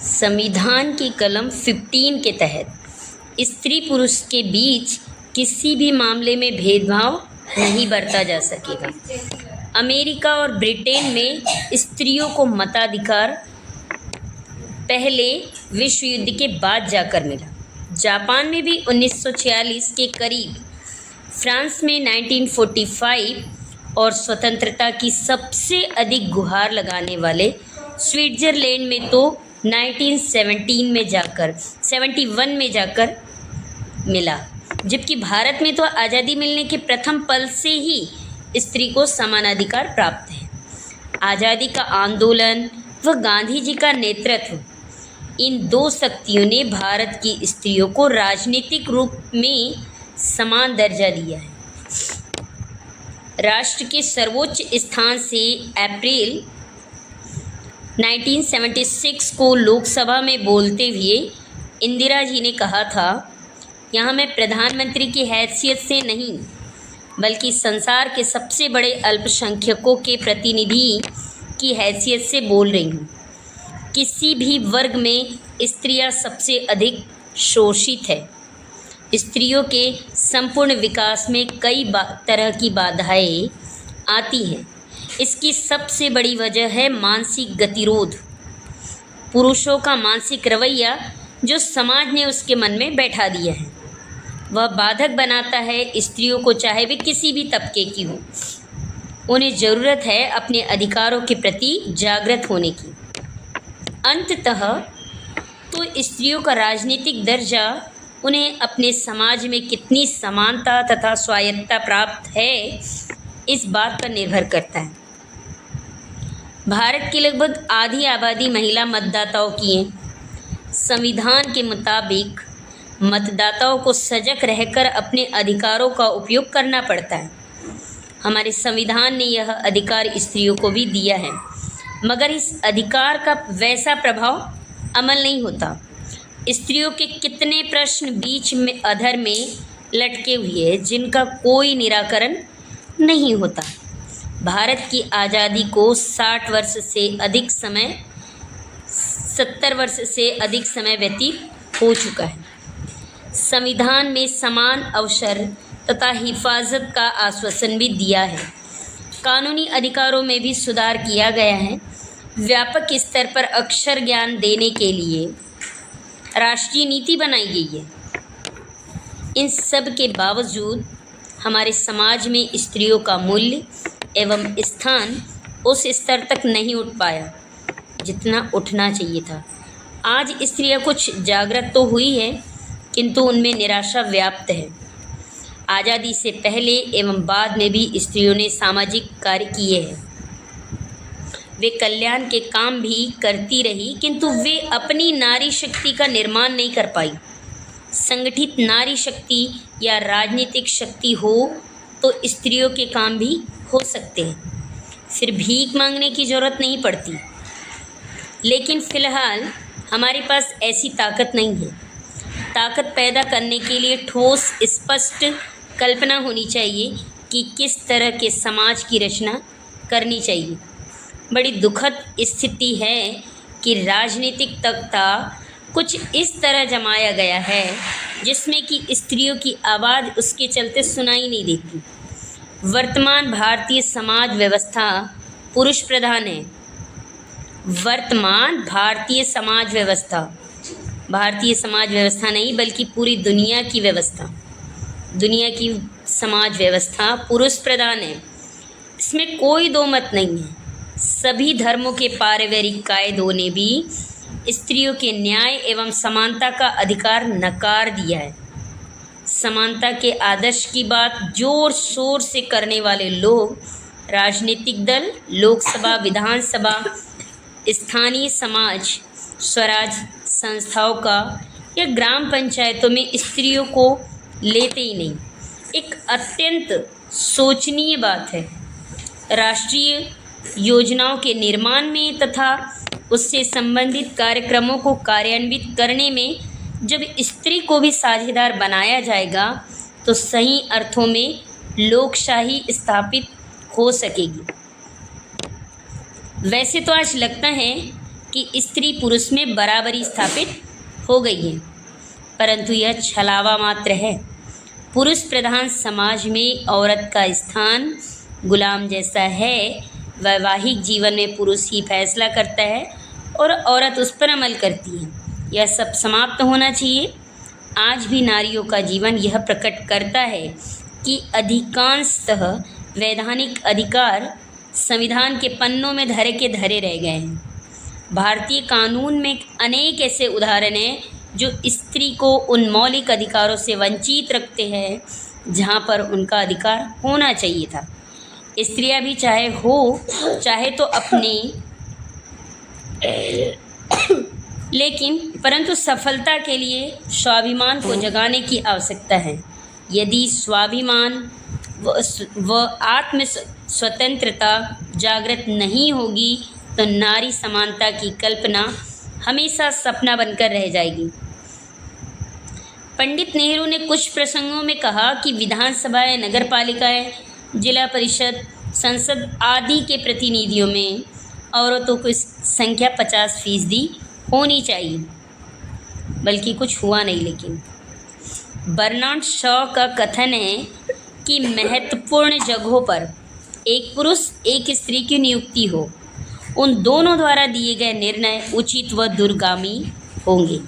संविधान की कलम 15 के तहत स्त्री पुरुष के बीच किसी भी मामले में भेदभाव नहीं बरता जा सकेगा। अमेरिका और ब्रिटेन में स्त्रियों को मताधिकार पहले विश्व युद्ध के बाद जाकर मिला। जापान में भी 1946 के करीब, फ्रांस में 1945 और स्वतंत्रता की सबसे अधिक गुहार लगाने वाले स्विट्ज़रलैंड में तो 1971 में जाकर मिला। जबकि भारत में तो आज़ादी मिलने के प्रथम पल से ही स्त्री को समानाधिकार प्राप्त है। आज़ादी का आंदोलन व गांधी जी का नेतृत्व, इन दो शक्तियों ने भारत की स्त्रियों को राजनीतिक रूप में समान दर्जा दिया है। राष्ट्र के सर्वोच्च स्थान से अप्रैल 1976 को लोकसभा में बोलते हुए इंदिरा जी ने कहा था, यहाँ मैं प्रधानमंत्री की हैसियत से नहीं बल्कि संसार के सबसे बड़े अल्पसंख्यकों के प्रतिनिधि की हैसियत से बोल रही हूँ। किसी भी वर्ग में स्त्रियाँ सबसे अधिक शोषित है। स्त्रियों के संपूर्ण विकास में कई तरह की बाधाएं आती हैं। इसकी सबसे बड़ी वजह है मानसिक गतिरोध, पुरुषों का मानसिक रवैया जो समाज ने उसके मन में बैठा दिया है। वह बाधक बनाता है स्त्रियों को, चाहे वे किसी भी तबके की हो। उन्हें ज़रूरत है अपने अधिकारों के प्रति जागृत होने की। अंततः तो स्त्रियों का राजनीतिक दर्जा उन्हें अपने समाज में कितनी समानता तथा स्वायत्तता प्राप्त है, इस बात पर निर्भर करता है। भारत की लगभग आधी आबादी महिला मतदाताओं की है। संविधान के मुताबिक मतदाताओं को सजग रहकर अपने अधिकारों का उपयोग करना पड़ता है। हमारे संविधान ने यह अधिकार स्त्रियों को भी दिया है, मगर इस अधिकार का वैसा प्रभाव अमल नहीं होता। स्त्रियों के कितने प्रश्न बीच में अधर में लटके हुए हैं, जिनका कोई निराकरण नहीं होता। भारत की आज़ादी को 70 वर्ष से अधिक समय व्यतीत हो चुका है। संविधान में समान अवसर तथा हिफाजत का आश्वासन भी दिया है। कानूनी अधिकारों में भी सुधार किया गया है। व्यापक स्तर पर अक्षर ज्ञान देने के लिए राष्ट्रीय नीति बनाई गई है। इन सब के बावजूद हमारे समाज में स्त्रियों का मूल्य एवं स्थान उस स्तर तक नहीं उठ पाया जितना उठना चाहिए था। आज स्त्रियां कुछ जागृत तो हुई है, किंतु उनमें निराशा व्याप्त है। आज़ादी से पहले एवं बाद में भी स्त्रियों ने सामाजिक कार्य किए हैं। वे कल्याण के काम भी करती रही, किंतु वे अपनी नारी शक्ति का निर्माण नहीं कर पाई। संगठित नारी शक्ति या राजनीतिक शक्ति हो तो स्त्रियों के काम भी हो सकते हैं। फिर भीख मांगने की ज़रूरत नहीं पड़ती। लेकिन फ़िलहाल हमारे पास ऐसी ताकत नहीं है। ताकत पैदा करने के लिए ठोस स्पष्ट कल्पना होनी चाहिए कि किस तरह के समाज की रचना करनी चाहिए। बड़ी दुखद स्थिति है कि राजनीतिक तख्ता कुछ इस तरह जमाया गया है जिसमें कि स्त्रियों की आवाज़ उसके चलते सुनाई नहीं देती। वर्तमान भारतीय समाज व्यवस्था पुरुष प्रधान है। वर्तमान भारतीय समाज व्यवस्था नहीं बल्कि पूरी दुनिया की समाज व्यवस्था पुरुष प्रधान है। इसमें कोई दो मत नहीं है। सभी धर्मों के पारिवारिक कायदों ने भी स्त्रियों के न्याय एवं समानता का अधिकार नकार दिया है। समानता के आदर्श की बात जोर शोर से करने वाले लोग राजनीतिक दल, लोकसभा, विधानसभा, स्थानीय समाज स्वराज संस्थाओं का या ग्राम पंचायतों में स्त्रियों को लेते ही नहीं। एक अत्यंत शोचनीय बात है। राष्ट्रीय योजनाओं के निर्माण में तथा उससे संबंधित कार्यक्रमों को कार्यान्वित करने में जब स्त्री को भी साझेदार बनाया जाएगा तो सही अर्थों में लोकशाही स्थापित हो सकेगी। वैसे तो आज लगता है कि स्त्री पुरुष में बराबरी स्थापित हो गई है, परंतु यह छलावा मात्र है। पुरुष प्रधान समाज में औरत का स्थान गुलाम जैसा है। वैवाहिक जीवन में पुरुष ही फैसला करता है और औरत उस पर अमल करती है। यह सब समाप्त होना चाहिए। आज भी नारियों का जीवन यह प्रकट करता है कि अधिकांशतः वैधानिक अधिकार संविधान के पन्नों में धरे के धरे रह गए हैं। भारतीय कानून में अनेक ऐसे उदाहरण हैं जो स्त्री को उन मौलिक अधिकारों से वंचित रखते हैं जहाँ पर उनका अधिकार होना चाहिए था। स्त्रियाँ भी चाहे तो अपने लेकिन परंतु सफलता के लिए स्वाभिमान को जगाने की आवश्यकता है। यदि स्वाभिमान व आत्म स्वतंत्रता जागृत नहीं होगी तो नारी समानता की कल्पना हमेशा सपना बनकर रह जाएगी। पंडित नेहरू ने कुछ प्रसंगों में कहा कि विधानसभाएं, नगर पालिकाएं, जिला परिषद, संसद आदि के प्रतिनिधियों में औरतों की संख्या 50% होनी चाहिए, बल्कि कुछ हुआ नहीं। लेकिन बर्नार्ड शॉ का कथन है कि महत्वपूर्ण जगहों पर एक पुरुष एक स्त्री की नियुक्ति हो, उन दोनों द्वारा दिए गए निर्णय उचित व दूरगामी होंगे।